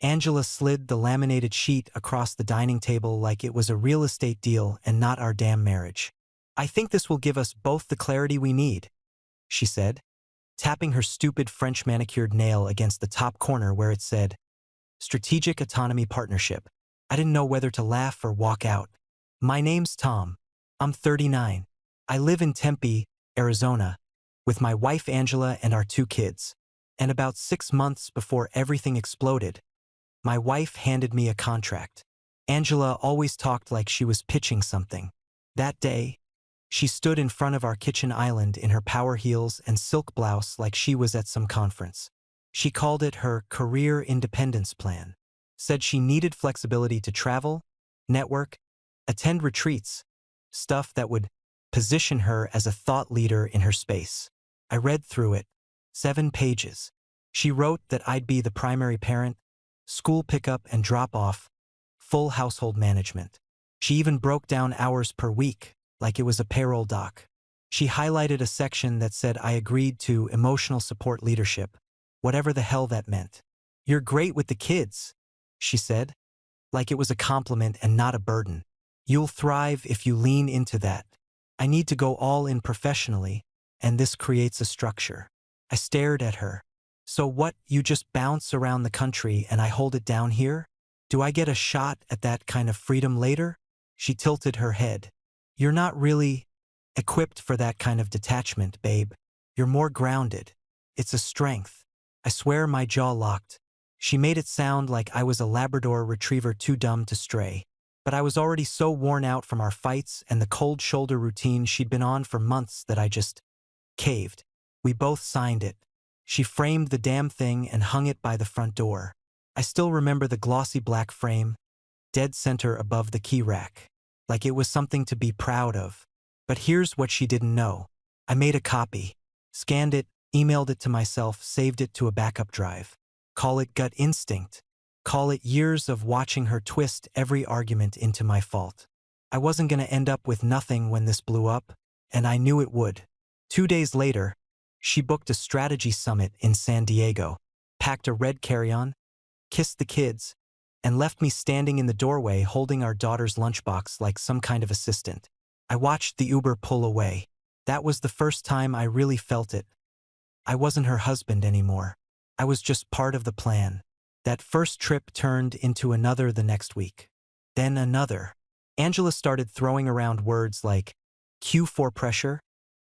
Angela slid the laminated sheet across the dining table like it was a real estate deal and not our damn marriage. I think this will give us both the clarity we need, she said, tapping her stupid French manicured nail against the top corner where it said, Strategic Autonomy Partnership. I didn't know whether to laugh or walk out. My name's Tom. I'm 39. I live in Tempe, Arizona, with my wife Angela and our 2 kids. And about 6 months before everything exploded, my wife handed me a contract. Angela always talked like she was pitching something. That day, she stood in front of our kitchen island in her power heels and silk blouse like she was at some conference. She called it her career independence plan, said she needed flexibility to travel, network, attend retreats, stuff that would position her as a thought leader in her space. I read through it, 7 pages. She wrote that I'd be the primary parent, school pickup and drop-off, full household management. She even broke down hours per week, like it was a payroll doc. She highlighted a section that said I agreed to emotional support leadership, whatever the hell that meant. You're great with the kids, she said, like it was a compliment and not a burden. You'll thrive if you lean into that. I need to go all in professionally, and this creates a structure. I stared at her. So what, you just bounce around the country and I hold it down here? Do I get a shot at that kind of freedom later? She tilted her head. You're not really equipped for that kind of detachment, babe. You're more grounded. It's a strength. I swear my jaw locked. She made it sound like I was a Labrador retriever too dumb to stray. But I was already so worn out from our fights and the cold shoulder routine she'd been on for months that I just caved. We both signed it. She framed the damn thing and hung it by the front door. I still remember the glossy black frame, dead center above the key rack, like it was something to be proud of. But here's what she didn't know. I made a copy, scanned it, emailed it to myself, saved it to a backup drive. Call it gut instinct. Call it years of watching her twist every argument into my fault. I wasn't going to end up with nothing when this blew up, and I knew it would. 2 days later, she booked a strategy summit in San Diego, packed a red carry-on, kissed the kids, and left me standing in the doorway holding our daughter's lunchbox like some kind of assistant. I watched the Uber pull away. That was the first time I really felt it. I wasn't her husband anymore. I was just part of the plan. That first trip turned into another the next week. Then another. Angela started throwing around words like Q4 pressure,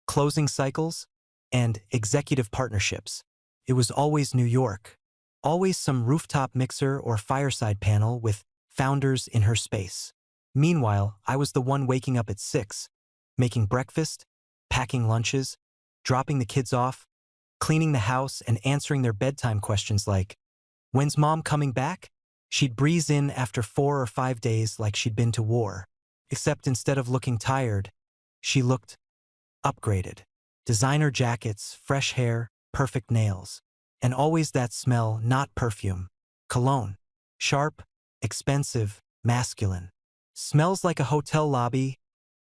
closing cycles, and executive partnerships. It was always New York. Always some rooftop mixer or fireside panel with founders in her space. Meanwhile, I was the one waking up at 6, making breakfast, packing lunches, dropping the kids off, cleaning the house and answering their bedtime questions like, when's mom coming back? She'd breeze in after 4 or 5 days like she'd been to war. Except instead of looking tired, she looked upgraded. Designer jackets, fresh hair, perfect nails. And always that smell, not perfume. Cologne. Sharp, expensive, masculine. Smells like a hotel lobby,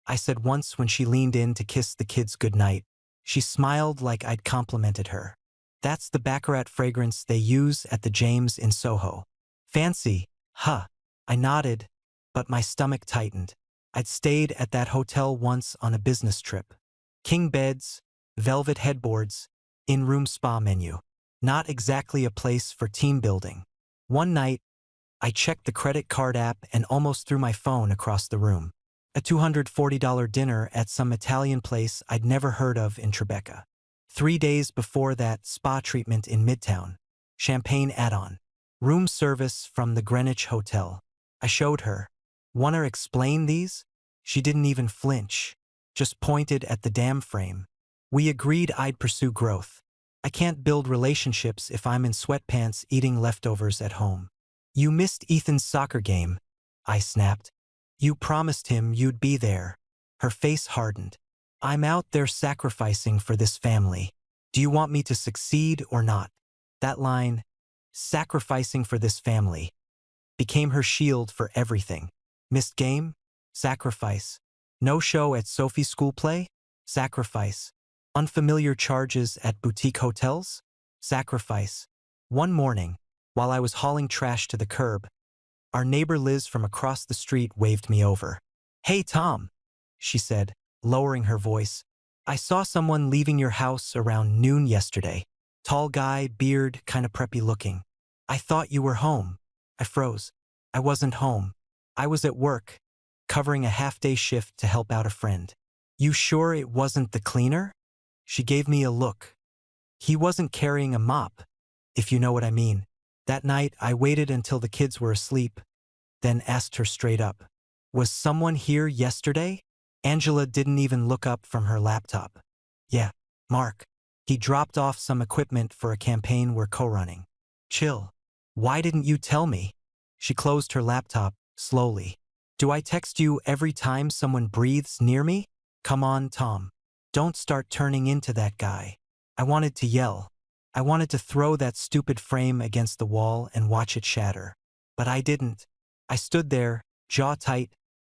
I said once when she leaned in to kiss the kids goodnight. She smiled like I'd complimented her. That's the Baccarat fragrance they use at the James in Soho. Fancy, huh? I nodded, but my stomach tightened. I'd stayed at that hotel once on a business trip. King beds, velvet headboards, in-room spa menu. Not exactly a place for team building. One night, I checked the credit card app and almost threw my phone across the room. A $240 dinner at some Italian place I'd never heard of in Tribeca. 3 days before that, spa treatment in Midtown. Champagne add-on. Room service from the Greenwich Hotel. I showed her. Wanna explain these? She didn't even flinch. Just pointed at the damn frame. We agreed I'd pursue growth. I can't build relationships if I'm in sweatpants eating leftovers at home. You missed Ethan's soccer game, I snapped. You promised him you'd be there. Her face hardened. I'm out there sacrificing for this family. Do you want me to succeed or not? That line, sacrificing for this family, became her shield for everything. Missed game? Sacrifice. No show at Sophie's school play? Sacrifice. Unfamiliar charges at boutique hotels? Sacrifice. One morning, While I was hauling trash to the curb, our neighbor Liz from across the street waved me over. "Hey, Tom," she said, lowering her voice. "I saw someone leaving your house around noon yesterday. Tall guy, beard, kinda preppy looking. I thought you were home." I froze. I wasn't home. I was at work, covering a half-day shift to help out a friend. "You sure it wasn't the cleaner?" She gave me a look. "He wasn't carrying a mop, if you know what I mean." That night, I waited until the kids were asleep, then asked her straight up, "Was someone here yesterday?" Angela didn't even look up from her laptop. "Yeah, Mark. He dropped off some equipment for a campaign we're co-running." "Chill. Why didn't you tell me?" She closed her laptop, slowly. "Do I text you every time someone breathes near me? Come on, Tom. Don't start turning into that guy." I wanted to yell. I wanted to throw that stupid frame against the wall and watch it shatter. But I didn't. I stood there, jaw tight,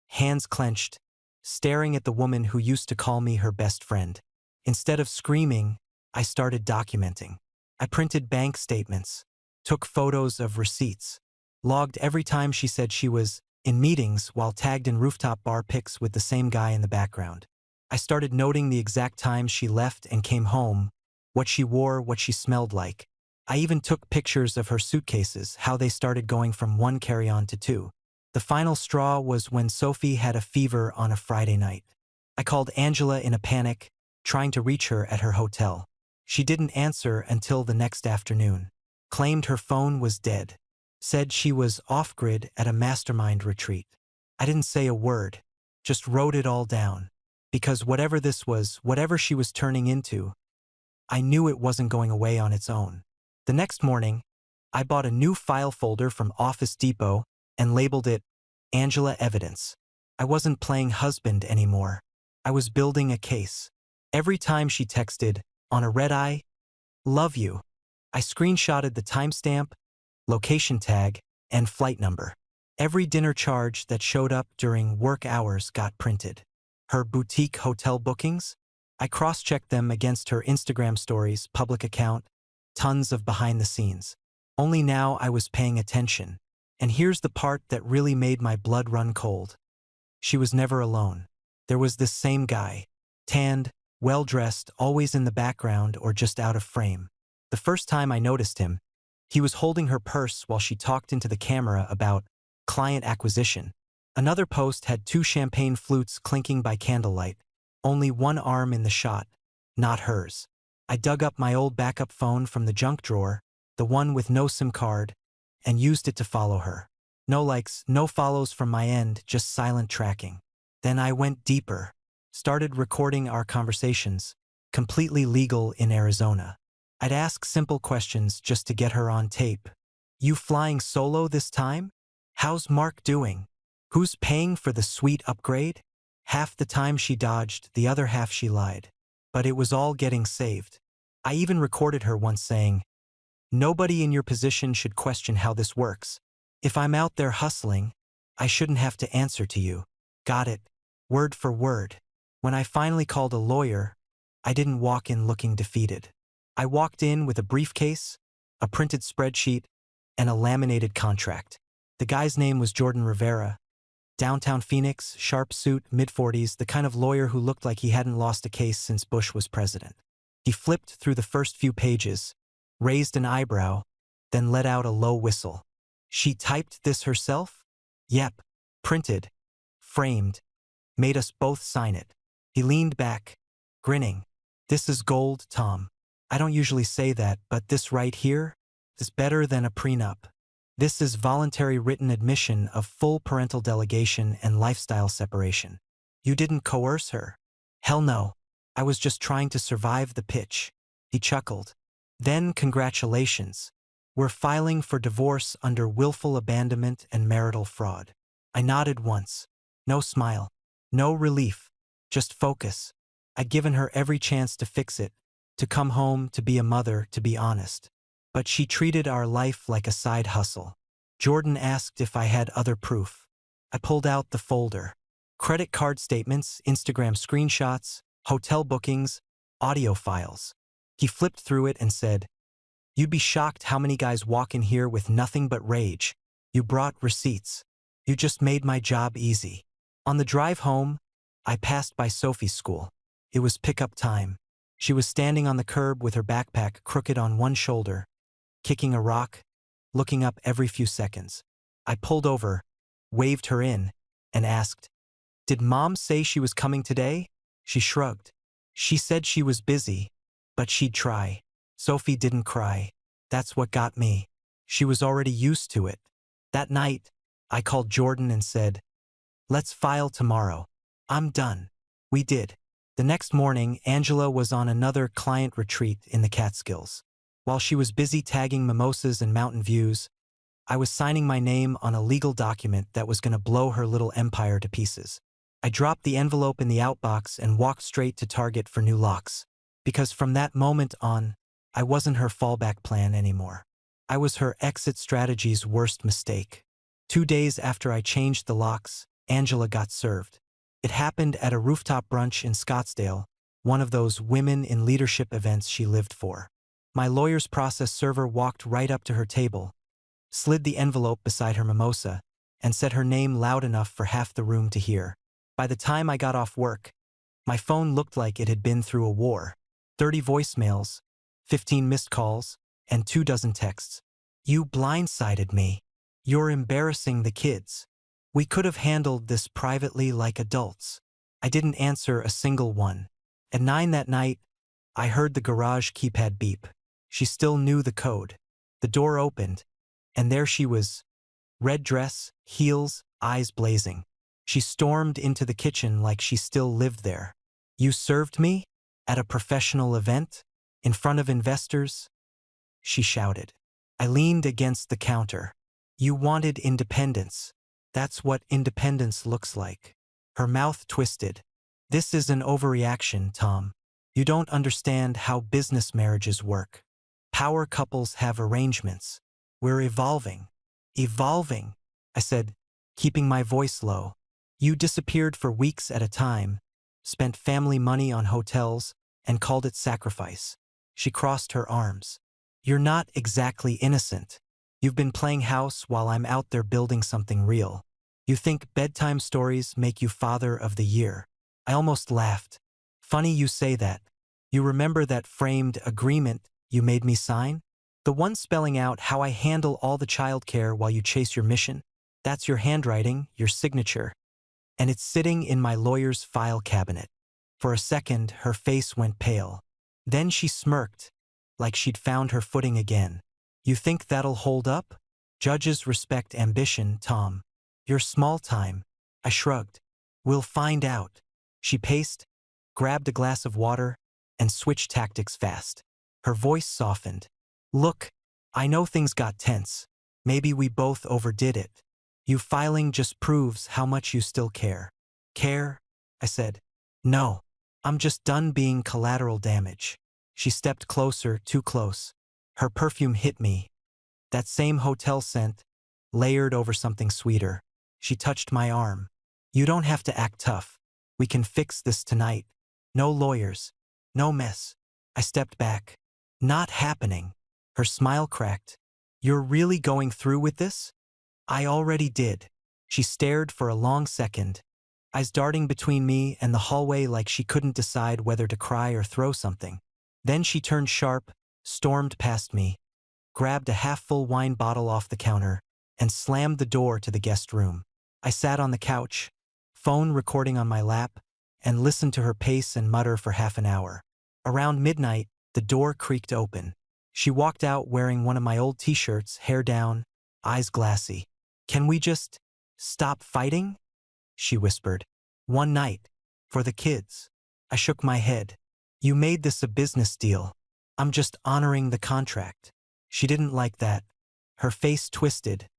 hands clenched, staring at the woman who used to call me her best friend. Instead of screaming, I started documenting. I printed bank statements, took photos of receipts, logged every time she said she was in meetings while tagged in rooftop bar pics with the same guy in the background. I started noting the exact time she left and came home, what she wore, what she smelled like. I even took pictures of her suitcases, how they started going from one carry-on to two. The final straw was when Sophie had a fever on a Friday night. I called Angela in a panic, trying to reach her at her hotel. She didn't answer until the next afternoon. Claimed her phone was dead. Said she was off-grid at a mastermind retreat. I didn't say a word, just wrote it all down. Because whatever this was, whatever she was turning into, I knew it wasn't going away on its own. The next morning, I bought a new file folder from Office Depot and labeled it Angela Evidence. I wasn't playing husband anymore. I was building a case. Every time she texted, on a red eye, "Love you," I screenshotted the timestamp, location tag, and flight number. Every dinner charge that showed up during work hours got printed. Her boutique hotel bookings? I cross-checked them against her Instagram stories, public account, tons of behind the scenes. Only now I was paying attention. And here's the part that really made my blood run cold. She was never alone. There was this same guy, tanned, well-dressed, always in the background or just out of frame. The first time I noticed him, he was holding her purse while she talked into the camera about client acquisition. Another post had two champagne flutes clinking by candlelight, only one arm in the shot, not hers. I dug up my old backup phone from the junk drawer, the one with no SIM card, and used it to follow her. No likes, no follows from my end, just silent tracking. Then I went deeper, started recording our conversations, completely legal in Arizona. I'd ask simple questions just to get her on tape. "You flying solo this time? How's Mark doing? Who's paying for the suite upgrade?" Half the time she dodged, the other half she lied. But it was all getting saved. I even recorded her once saying, "Nobody in your position should question how this works. If I'm out there hustling, I shouldn't have to answer to you." Got it, word for word. When I finally called a lawyer, I didn't walk in looking defeated. I walked in with a briefcase, a printed spreadsheet, and a laminated contract. The guy's name was Jordan Rivera. Downtown Phoenix, sharp suit, mid-40s, the kind of lawyer who looked like he hadn't lost a case since Bush was president. He flipped through the first few pages, raised an eyebrow, then let out a low whistle. "She typed this herself?" "Yep. Printed. Framed. Made us both sign it." He leaned back, grinning. "This is gold, Tom. I don't usually say that, but this right here is better than a prenup. This is voluntary written admission of full parental delegation and lifestyle separation. You didn't coerce her." "Hell no. I was just trying to survive the pitch." He chuckled. "Then congratulations. We're filing for divorce under willful abandonment and marital fraud." I nodded once. No smile. No relief. Just focus. I'd given her every chance to fix it, to come home, to be a mother, to be honest. But she treated our life like a side hustle. Jordan asked if I had other proof. I pulled out the folder. Credit card statements, Instagram screenshots, hotel bookings, audio files. He flipped through it and said, You'd be shocked how many guys walk in here with nothing but rage. You brought receipts. You just made my job easy. On the drive home, I passed by Sophie's school. It was pickup time. She was standing on the curb with her backpack crooked on one shoulder, kicking a rock, looking up every few seconds. I pulled over, waved her in, and asked, "Did Mom say she was coming today?" She shrugged. She said she was busy, but she'd try. Sophie didn't cry. That's what got me. She was already used to it. That night, I called Jordan and said, "Let's file tomorrow. I'm done." We did. The next morning, Angela was on another client retreat in the Catskills. While she was busy tagging mimosas and mountain views, I was signing my name on a legal document that was going to blow her little empire to pieces. I dropped the envelope in the outbox and walked straight to Target for new locks. Because from that moment on, I wasn't her fallback plan anymore. I was her exit strategy's worst mistake. 2 days after I changed the locks, Angela got served. It happened at a rooftop brunch in Scottsdale, one of those women in leadership events she lived for. My lawyer's process server walked right up to her table, slid the envelope beside her mimosa, and said her name loud enough for half the room to hear. By the time I got off work, my phone looked like it had been through a war. 30 voicemails, 15 missed calls, and 24 texts. "You blindsided me. You're embarrassing the kids. We could have handled this privately like adults." I didn't answer a single one. At 9 that night, I heard the garage keypad beep. She still knew the code. The door opened, and there she was. Red dress, heels, eyes blazing. She stormed into the kitchen like she still lived there. "You served me? At a professional event? In front of investors?" she shouted. I leaned against the counter. "You wanted independence. That's what independence looks like." Her mouth twisted. "This is an overreaction, Tom. You don't understand how business marriages work. Power couples have arrangements. We're evolving." "Evolving," I said, keeping my voice low. "You disappeared for weeks at a time, spent family money on hotels, and called it sacrifice." She crossed her arms. "You're not exactly innocent. You've been playing house while I'm out there building something real. You think bedtime stories make you father of the year." I almost laughed. "Funny you say that. You remember that framed agreement you made me sign? The one spelling out how I handle all the childcare while you chase your mission? That's your handwriting, your signature. And it's sitting in my lawyer's file cabinet." For a second, her face went pale. Then she smirked, like she'd found her footing again. "You think that'll hold up? Judges respect ambition, Tom. You're small time." I shrugged. "We'll find out." She paced, grabbed a glass of water, and switched tactics fast. Her voice softened. "Look, I know things got tense. Maybe we both overdid it. You filing just proves how much you still care." "Care?" I said. "No. I'm just done being collateral damage." She stepped closer, too close. Her perfume hit me. That same hotel scent, layered over something sweeter. She touched my arm. "You don't have to act tough. We can fix this tonight. No lawyers. No mess." I stepped back. "Not happening." Her smile cracked. "You're really going through with this?" "I already did." She stared for a long second, eyes darting between me and the hallway like she couldn't decide whether to cry or throw something. Then she turned sharp, stormed past me, grabbed a half-full wine bottle off the counter, and slammed the door to the guest room. I sat on the couch, phone recording on my lap, and listened to her pace and mutter for half an hour. Around midnight, the door creaked open. She walked out wearing one of my old t-shirts, hair down, eyes glassy. "Can we just stop fighting?" she whispered. "One night. For the kids." I shook my head. "You made this a business deal. I'm just honoring the contract." She didn't like that. Her face twisted,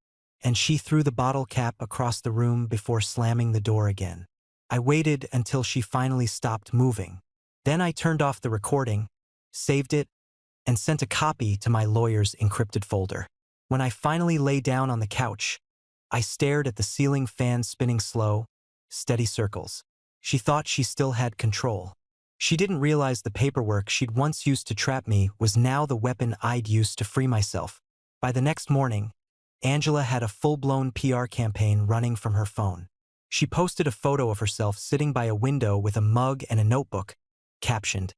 and she threw the bottle cap across the room before slamming the door again. I waited until she finally stopped moving. Then I turned off the recording, saved it, and sent a copy to my lawyer's encrypted folder. When I finally lay down on the couch, I stared at the ceiling fan spinning slow, steady circles. She thought she still had control. She didn't realize the paperwork she'd once used to trap me was now the weapon I'd used to free myself. By the next morning, Angela had a full-blown PR campaign running from her phone. She posted a photo of herself sitting by a window with a mug and a notebook, captioned,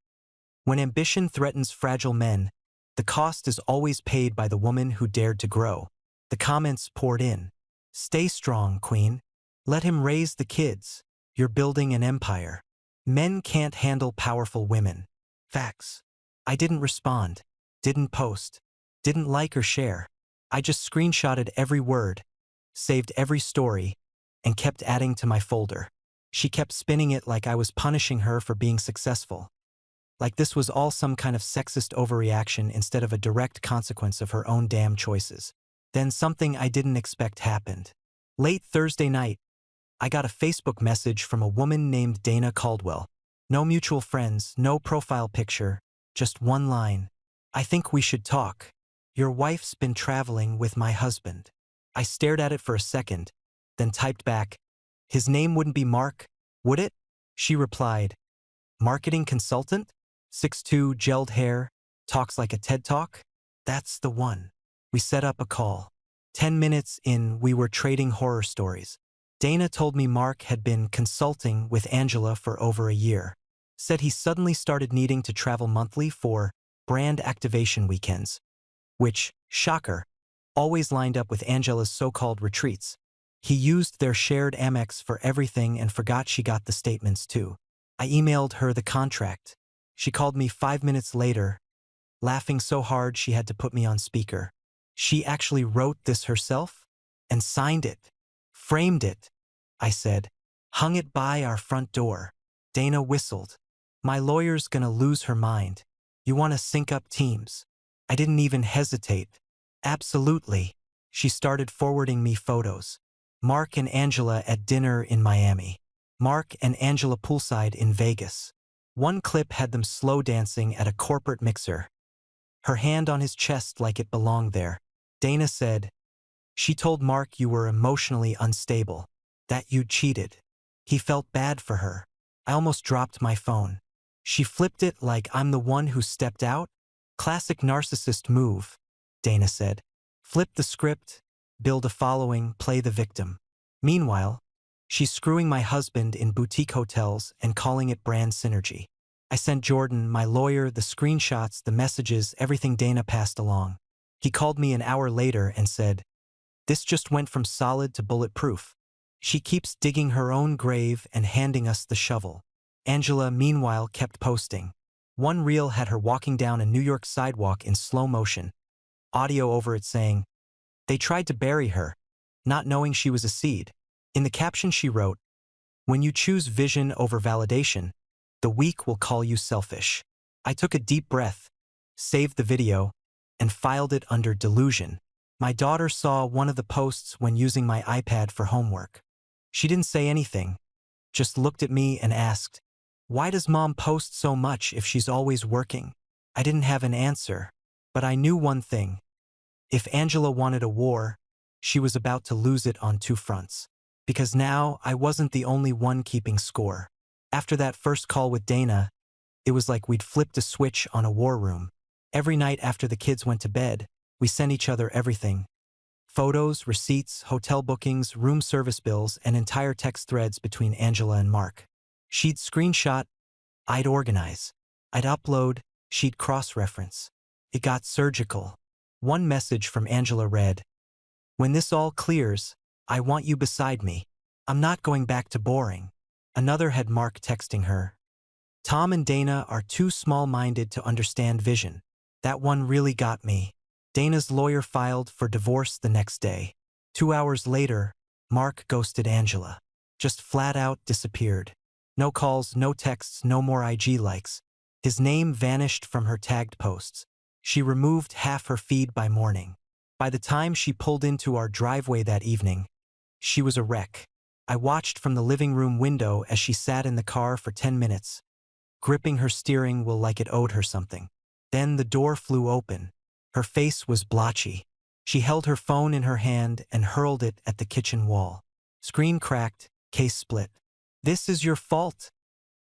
"When ambition threatens fragile men, the cost is always paid by the woman who dared to grow." The comments poured in. "Stay strong, Queen. Let him raise the kids. You're building an empire. Men can't handle powerful women. Facts." I didn't respond, didn't post, didn't like or share. I just screenshotted every word, saved every story, and kept adding to my folder. She kept spinning it like I was punishing her for being successful. Like this was all some kind of sexist overreaction instead of a direct consequence of her own damn choices. Then something I didn't expect happened. Late Thursday night, I got a Facebook message from a woman named Dana Caldwell. No mutual friends, no profile picture, just one line. "I think we should talk. Your wife's been traveling with my husband." I stared at it for a second, then typed back, "His name wouldn't be Mark, would it?" She replied, "Marketing consultant? 6'2", gelled hair, talks like a TED Talk? That's the one." We set up a call. 10 minutes in, we were trading horror stories. Dana told me Mark had been consulting with Angela for over a year. Said he suddenly started needing to travel monthly for brand activation weekends, which, shocker, always lined up with Angela's so-called retreats. He used their shared Amex for everything and forgot she got the statements too. I emailed her the contract. She called me 5 minutes later, laughing so hard she had to put me on speaker. She actually wrote this herself and signed it, framed it. I said, "Hung it by our front door." Dana whistled. "My lawyer's gonna lose her mind. You want to sync up teams?" I didn't even hesitate. "Absolutely." She started forwarding me photos. Mark and Angela at dinner in Miami. Mark and Angela poolside in Vegas. One clip had them slow dancing at a corporate mixer, her hand on his chest like it belonged there. Dana said, "She told Mark you were emotionally unstable, that you'd cheated. He felt bad for her." I almost dropped my phone. She flipped it like I'm the one who stepped out. "Classic narcissist move," Dana said. "Flip the script, build a following, play the victim." Meanwhile, she's screwing my husband in boutique hotels and calling it brand synergy. I sent Jordan, my lawyer, the screenshots, the messages, everything Dana passed along. He called me an hour later and said, "This just went from solid to bulletproof. She keeps digging her own grave and handing us the shovel." Angela, meanwhile, kept posting. One reel had her walking down a New York sidewalk in slow motion, audio over it saying, "They tried to bury her, not knowing she was a seed." In the caption she wrote, "When you choose vision over validation, the weak will call you selfish." I took a deep breath, saved the video, and filed it under delusion. My daughter saw one of the posts when using my iPad for homework. She didn't say anything, just looked at me and asked, "Why does Mom post so much if she's always working?" I didn't have an answer, but I knew one thing. If Angela wanted a war, she was about to lose it on two fronts. Because now I wasn't the only one keeping score. After that first call with Dana, it was like we'd flipped a switch on a war room. Every night after the kids went to bed, we sent each other everything. Photos, receipts, hotel bookings, room service bills, and entire text threads between Angela and Mark. She'd screenshot, I'd organize. I'd upload, she'd cross-reference. It got surgical. One message from Angela read, "When this all clears, I want you beside me. I'm not going back to boring." Another had Mark texting her, "Tom and Dana are too small-minded to understand vision." That one really got me. Dana's lawyer filed for divorce the next day. 2 hours later, Mark ghosted Angela. Just flat out disappeared. No calls, no texts, no more IG likes. His name vanished from her tagged posts. She removed half her feed by morning. By the time she pulled into our driveway that evening, she was a wreck. I watched from the living room window as she sat in the car for 10 minutes, gripping her steering wheel like it owed her something. Then the door flew open. Her face was blotchy. She held her phone in her hand and hurled it at the kitchen wall. Screen cracked, case split. "This is your fault,"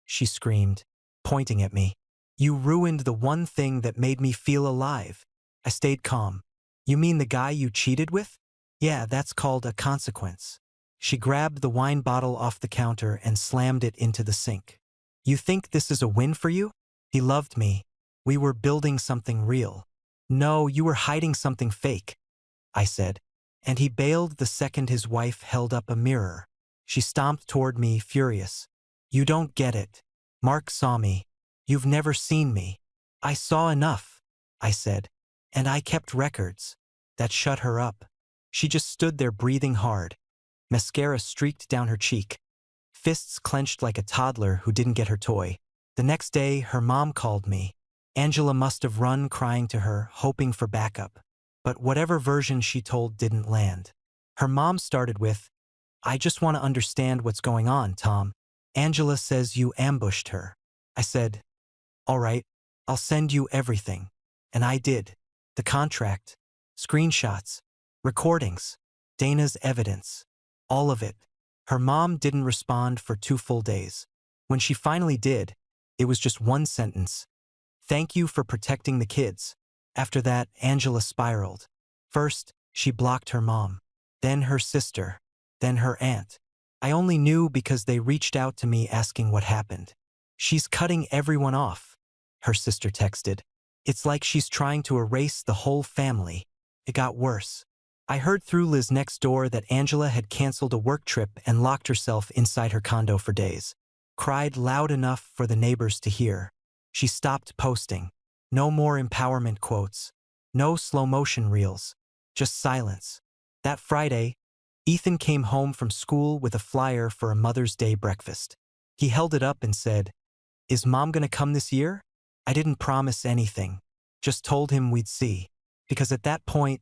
she screamed. pointing at me. You ruined the one thing that made me feel alive. I stayed calm. You mean the guy you cheated with? Yeah, that's called a consequence. She grabbed the wine bottle off the counter and slammed it into the sink. You think this is a win for you? He loved me. We were building something real. No, you were hiding something fake, I said. And he bailed the second his wife held up a mirror. She stomped toward me, furious. You don't get it. Mark saw me. You've never seen me. I saw enough, I said. And I kept records. That shut her up. She just stood there breathing hard. Mascara streaked down her cheek. Fists clenched like a toddler who didn't get her toy. The next day, her mom called me. Angela must have run crying to her, hoping for backup. But whatever version she told didn't land. Her mom started with, I just want to understand what's going on, Tom. Angela says you ambushed her. I said, all right, I'll send you everything. And I did. The contract, screenshots, recordings, Dana's evidence, all of it. Her mom didn't respond for 2 full days. When she finally did, it was just one sentence. Thank you for protecting the kids. After that, Angela spiraled. First, she blocked her mom, then her sister, then her aunt. I only knew because they reached out to me asking what happened. She's cutting everyone off, her sister texted. It's like she's trying to erase the whole family. It got worse. I heard through Liz next door that Angela had canceled a work trip and locked herself inside her condo for days. Cried loud enough for the neighbors to hear. She stopped posting. No more empowerment quotes. No slow-motion reels. Just silence. That Friday, Ethan came home from school with a flyer for a Mother's Day breakfast. He held it up and said, Is Mom gonna come this year? I didn't promise anything. Just told him we'd see. Because at that point,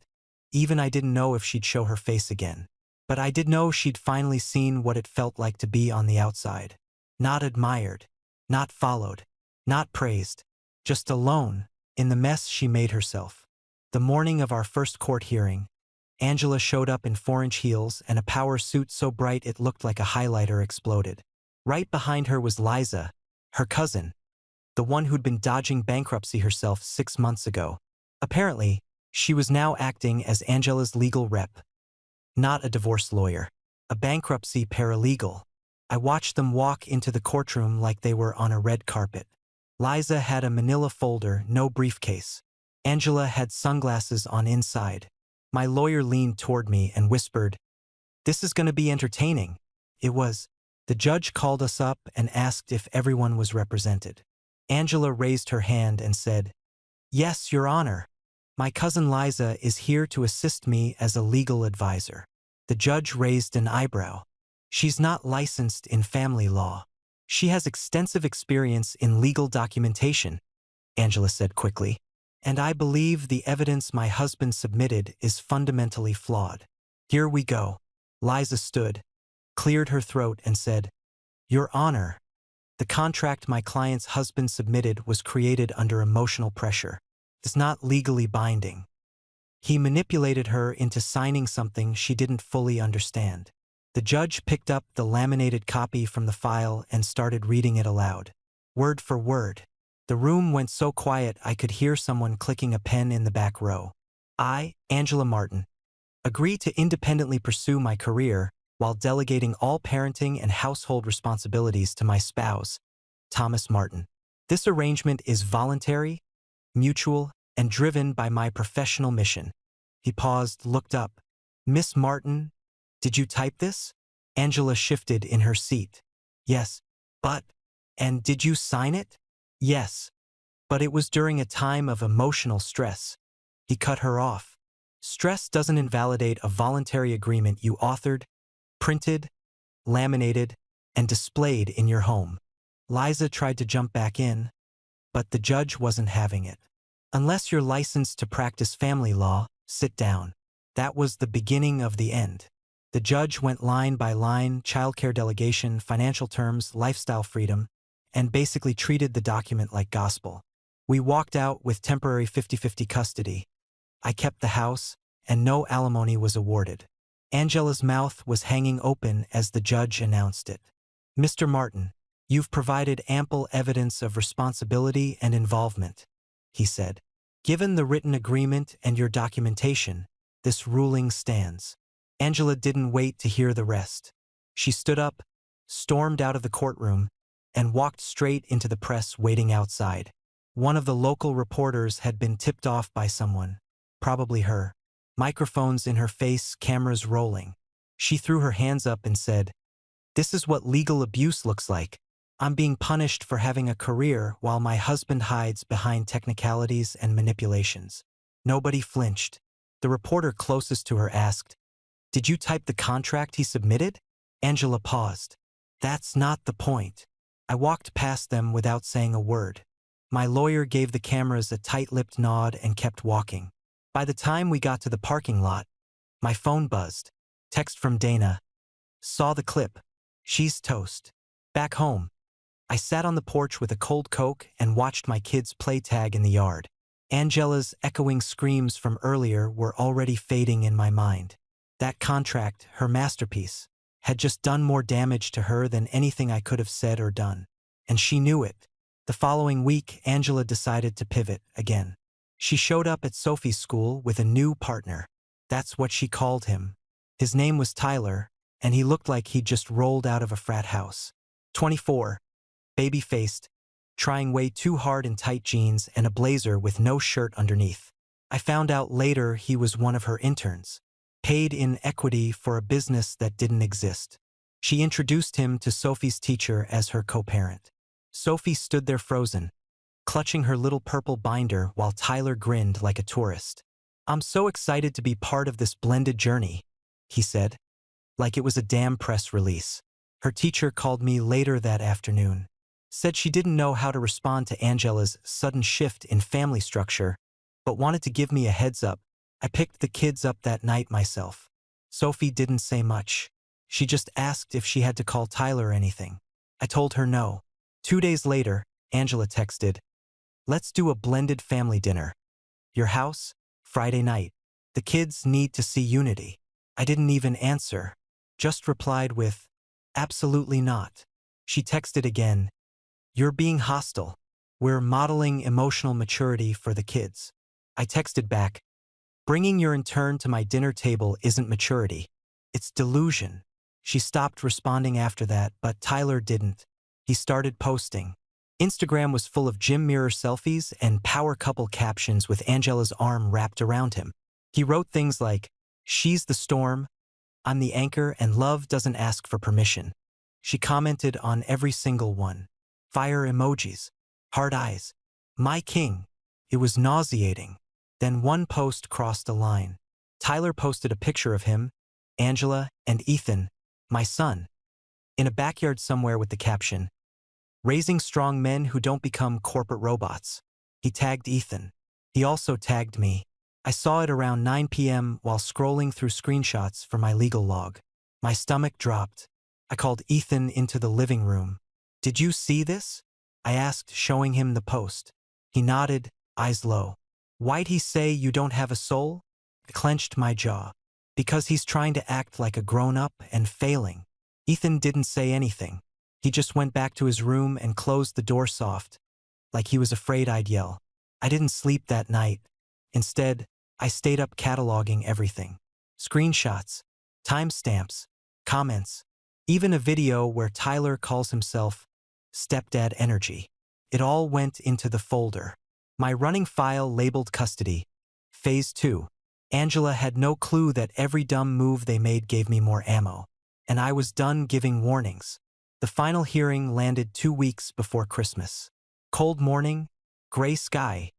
even I didn't know if she'd show her face again. But I did know she'd finally seen what it felt like to be on the outside. Not admired. Not followed. Not praised. Just alone, in the mess she made herself. The morning of our first court hearing, Angela showed up in 4-inch heels and a power suit so bright it looked like a highlighter exploded. Right behind her was Liza, her cousin, the one who'd been dodging bankruptcy herself 6 months ago. Apparently, she was now acting as Angela's legal rep. Not a divorce lawyer, a bankruptcy paralegal. I watched them walk into the courtroom like they were on a red carpet. Liza had a manila folder, no briefcase. Angela had sunglasses on inside. My lawyer leaned toward me and whispered, This is going to be entertaining. It was. The judge called us up and asked if everyone was represented. Angela raised her hand and said, Yes, Your Honor. My cousin Liza is here to assist me as a legal advisor. The judge raised an eyebrow. She's not licensed in family law. She has extensive experience in legal documentation, Angela said quickly. And I believe the evidence my husband submitted is fundamentally flawed. Here we go. Liza stood, cleared her throat and said, Your Honor, the contract my client's husband submitted was created under emotional pressure. It's not legally binding. He manipulated her into signing something she didn't fully understand. The judge picked up the laminated copy from the file and started reading it aloud. Word for word. The room went so quiet I could hear someone clicking a pen in the back row. I, Angela Martin, agree to independently pursue my career while delegating all parenting and household responsibilities to my spouse, Thomas Martin. This arrangement is voluntary, mutual, and driven by my professional mission. He paused, looked up. Miss Martin, did you type this? Angela shifted in her seat. Yes, but, and did you sign it? Yes, but it was during a time of emotional stress. He cut her off. Stress doesn't invalidate a voluntary agreement you authored, printed, laminated, and displayed in your home. Liza tried to jump back in, but the judge wasn't having it. Unless you're licensed to practice family law, sit down. That was the beginning of the end. The judge went line by line, childcare delegation, financial terms, lifestyle freedom, and basically treated the document like gospel. We walked out with temporary 50-50 custody. I kept the house, and no alimony was awarded. Angela's mouth was hanging open as the judge announced it. Mr. Martin, You've provided ample evidence of responsibility and involvement, he said. Given the written agreement and your documentation, this ruling stands. Angela didn't wait to hear the rest. She stood up, stormed out of the courtroom, and walked straight into the press waiting outside. One of the local reporters had been tipped off by someone, probably her. Microphones in her face, cameras rolling. She threw her hands up and said, "This is what legal abuse looks like. I'm being punished for having a career while my husband hides behind technicalities and manipulations." Nobody flinched. The reporter closest to her asked, "Did you type the contract he submitted?" Angela paused. "That's not the point." I walked past them without saying a word. My lawyer gave the cameras a tight-lipped nod and kept walking. By the time we got to the parking lot, my phone buzzed. Text from Dana. Saw the clip. She's toast. Back home, I sat on the porch with a cold Coke and watched my kids play tag in the yard. Angela's echoing screams from earlier were already fading in my mind. That contract, her masterpiece, had just done more damage to her than anything I could have said or done. And she knew it. The following week, Angela decided to pivot again. She showed up at Sophie's school with a new partner. That's what she called him. His name was Tyler, and he looked like he'd just rolled out of a frat house. 24, baby-faced, trying way too hard in tight jeans and a blazer with no shirt underneath. I found out later he was one of her interns, paid in equity for a business that didn't exist. She introduced him to Sophie's teacher as her co-parent. Sophie stood there frozen, clutching her little purple binder while Tyler grinned like a tourist. "I'm so excited to be part of this blended journey," he said, like it was a damn press release. Her teacher called me later that afternoon. Said she didn't know how to respond to Angela's sudden shift in family structure, but wanted to give me a heads up. I picked the kids up that night myself. Sophie didn't say much. She just asked if she had to call Tyler or anything. I told her no. 2 days later, Angela texted, "Let's do a blended family dinner. Your house, Friday night. The kids need to see unity." I didn't even answer, just replied with, "Absolutely not." She texted again, "You're being hostile. We're modeling emotional maturity for the kids." I texted back, "Bringing your intern to my dinner table isn't maturity. It's delusion." She stopped responding after that, but Tyler didn't. He started posting. Instagram was full of gym mirror selfies and power couple captions with Angela's arm wrapped around him. He wrote things like, "She's the storm, I'm the anchor, and love doesn't ask for permission." She commented on every single one. Fire emojis, heart eyes, my king. It was nauseating. Then one post crossed a line. Tyler posted a picture of him, Angela, and Ethan, my son, in a backyard somewhere with the caption, "Raising strong men who don't become corporate robots." He tagged Ethan. He also tagged me. I saw it around 9 p.m. while scrolling through screenshots for my legal log. My stomach dropped. I called Ethan into the living room. "Did you see this?" I asked, showing him the post. He nodded, eyes low. "Why'd he say you don't have a soul?" I clenched my jaw. "Because he's trying to act like a grown-up and failing." Ethan didn't say anything. He just went back to his room and closed the door soft, like he was afraid I'd yell. I didn't sleep that night. Instead, I stayed up cataloging everything. Screenshots, timestamps, comments, even a video where Tyler calls himself Stepdad Energy. It all went into the folder. My running file labeled custody. Phase 2. Angela had no clue that every dumb move they made gave me more ammo. And I was done giving warnings. The final hearing landed 2 weeks before Christmas. Cold morning, gray sky,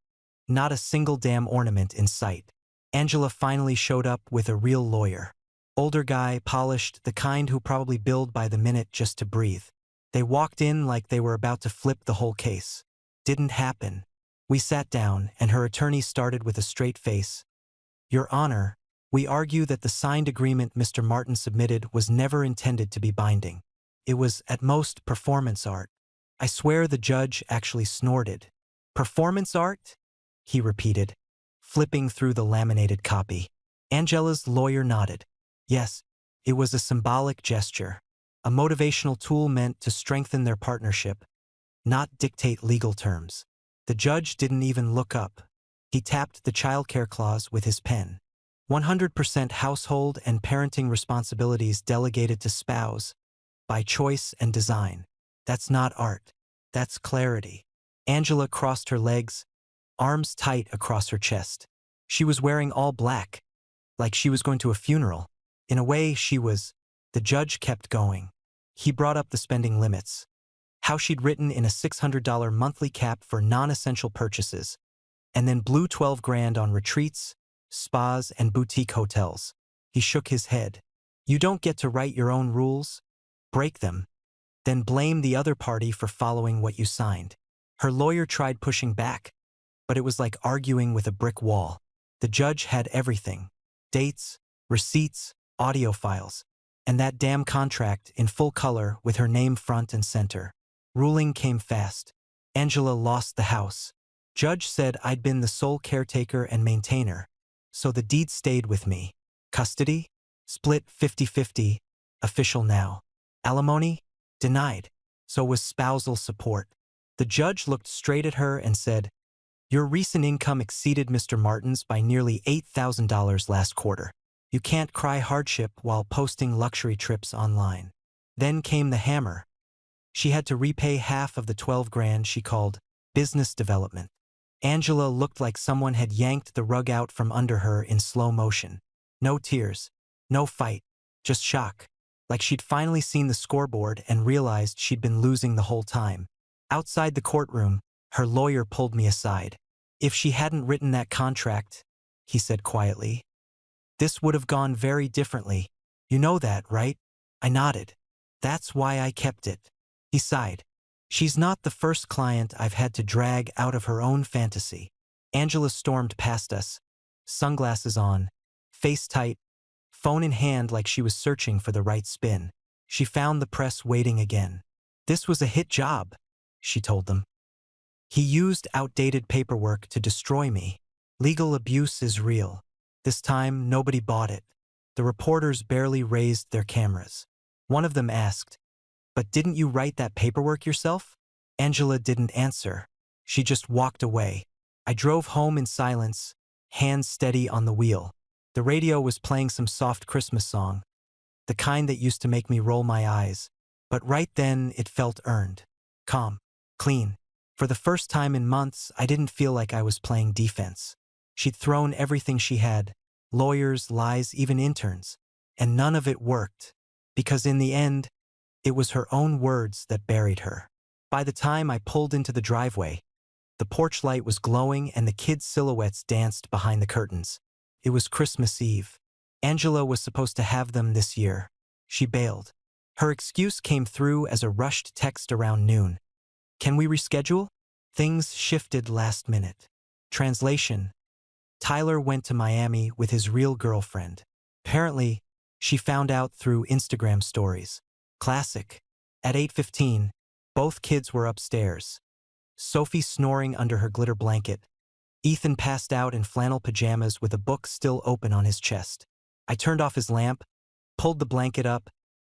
not a single damn ornament in sight. Angela finally showed up with a real lawyer. Older guy, polished, the kind who probably billed by the minute just to breathe. They walked in like they were about to flip the whole case. Didn't happen. We sat down, and her attorney started with a straight face. "Your Honor, we argue that the signed agreement Mr. Martin submitted was never intended to be binding. It was, at most, performance art." I swear the judge actually snorted. "Performance art?" he repeated, flipping through the laminated copy. Angela's lawyer nodded. "Yes, it was a symbolic gesture. a motivational tool meant to strengthen their partnership, not dictate legal terms. The judge didn't even look up. He tapped the childcare clause with his pen. 100% household and parenting responsibilities delegated to spouse, by choice and design. That's not art. That's clarity. Angela crossed her legs, arms tight across her chest. She was wearing all black, like she was going to a funeral. In a way, she was. The judge kept going. He brought up the spending limits. How she'd written in a $600 monthly cap for non-essential purchases, and then blew 12 grand on retreats, spas, and boutique hotels. He shook his head. You don't get to write your own rules. Break them. Then blame the other party for following what you signed. Her lawyer tried pushing back, but it was like arguing with a brick wall. The judge had everything. Dates, receipts, audio files, and that damn contract in full color with her name front and center. Ruling came fast. Angela lost the house. Judge said I'd been the sole caretaker and maintainer, so the deed stayed with me. Custody? Split 50-50, official now. Alimony? Denied. So was spousal support. The judge looked straight at her and said, your recent income exceeded Mr. Martin's by nearly $8,000 last quarter. You can't cry hardship while posting luxury trips online. Then came the hammer. She had to repay half of the 12 grand she called business development. Angela looked like someone had yanked the rug out from under her in slow motion. No tears, no fight, just shock. Like she'd finally seen the scoreboard and realized she'd been losing the whole time. Outside the courtroom, her lawyer pulled me aside. If she hadn't written that contract, he said quietly, this would have gone very differently. You know that, right? I nodded. That's why I kept it. He sighed. She's not the first client I've had to drag out of her own fantasy. Angela stormed past us, sunglasses on, face tight, phone in hand like she was searching for the right spin. She found the press waiting again. This was a hit job, she told them. He used outdated paperwork to destroy me. Legal abuse is real. This time, nobody bought it. The reporters barely raised their cameras. One of them asked, but didn't you write that paperwork yourself? Angela didn't answer. She just walked away. I drove home in silence, hands steady on the wheel. The radio was playing some soft Christmas song, the kind that used to make me roll my eyes. But right then, it felt earned. Calm. Clean. For the first time in months, I didn't feel like I was playing defense. She'd thrown everything she had, lawyers, lies, even interns, and none of it worked, because in the end, it was her own words that buried her. By the time I pulled into the driveway, the porch light was glowing and the kids' silhouettes danced behind the curtains. It was Christmas Eve. Angela was supposed to have them this year. She bailed. Her excuse came through as a rushed text around noon. Can we reschedule? Things shifted last minute. Translation: Tyler went to Miami with his real girlfriend. Apparently, she found out through Instagram stories. Classic. At 8:15, both kids were upstairs. Sophie snoring under her glitter blanket. Ethan passed out in flannel pajamas with a book still open on his chest. I turned off his lamp, pulled the blanket up,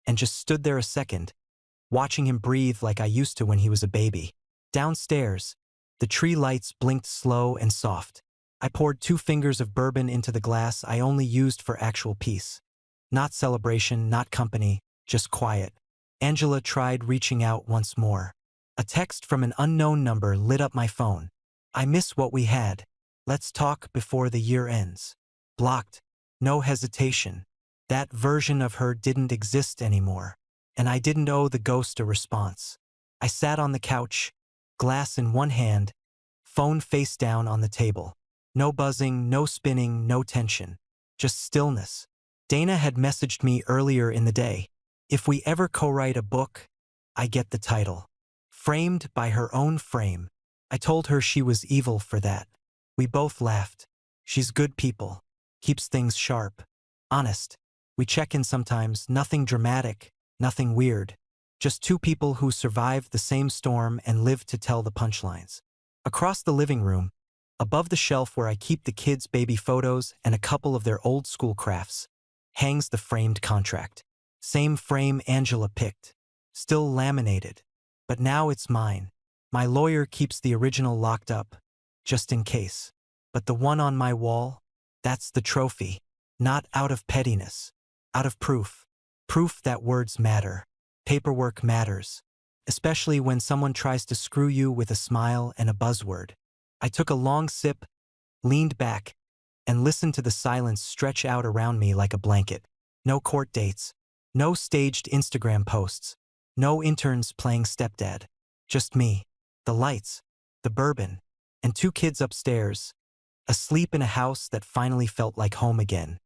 and just stood there a second, watching him breathe like I used to when he was a baby. Downstairs, the tree lights blinked slow and soft. I poured 2 fingers of bourbon into the glass I only used for actual peace. Not celebration, not company, just quiet. Angela tried reaching out once more. A text from an unknown number lit up my phone. I miss what we had. Let's talk before the year ends. Blocked. No hesitation. That version of her didn't exist anymore, and I didn't owe the ghost a response. I sat on the couch, glass in one hand, phone face down on the table. No buzzing, no spinning, no tension. Just stillness. Dana had messaged me earlier in the day. If we ever co-write a book, I get the title. Framed by her own frame. I told her she was evil for that. We both laughed. She's good people. Keeps things sharp. Honest. We check in sometimes, nothing dramatic, nothing weird. Just 2 people who survived the same storm and lived to tell the punchlines. Across the living room, above the shelf where I keep the kids' baby photos and a couple of their old school crafts, hangs the framed contract. Same frame Angela picked. Still laminated. But now it's mine. My lawyer keeps the original locked up, just in case. But the one on my wall? That's the trophy. Not out of pettiness. Out of proof. Proof that words matter. Paperwork matters. Especially when someone tries to screw you with a smile and a buzzword. I took a long sip, leaned back, and listened to the silence stretch out around me like a blanket. No court dates. No staged Instagram posts. No interns playing stepdad. Just me. The lights. The bourbon. And two kids upstairs. Asleep in a house that finally felt like home again.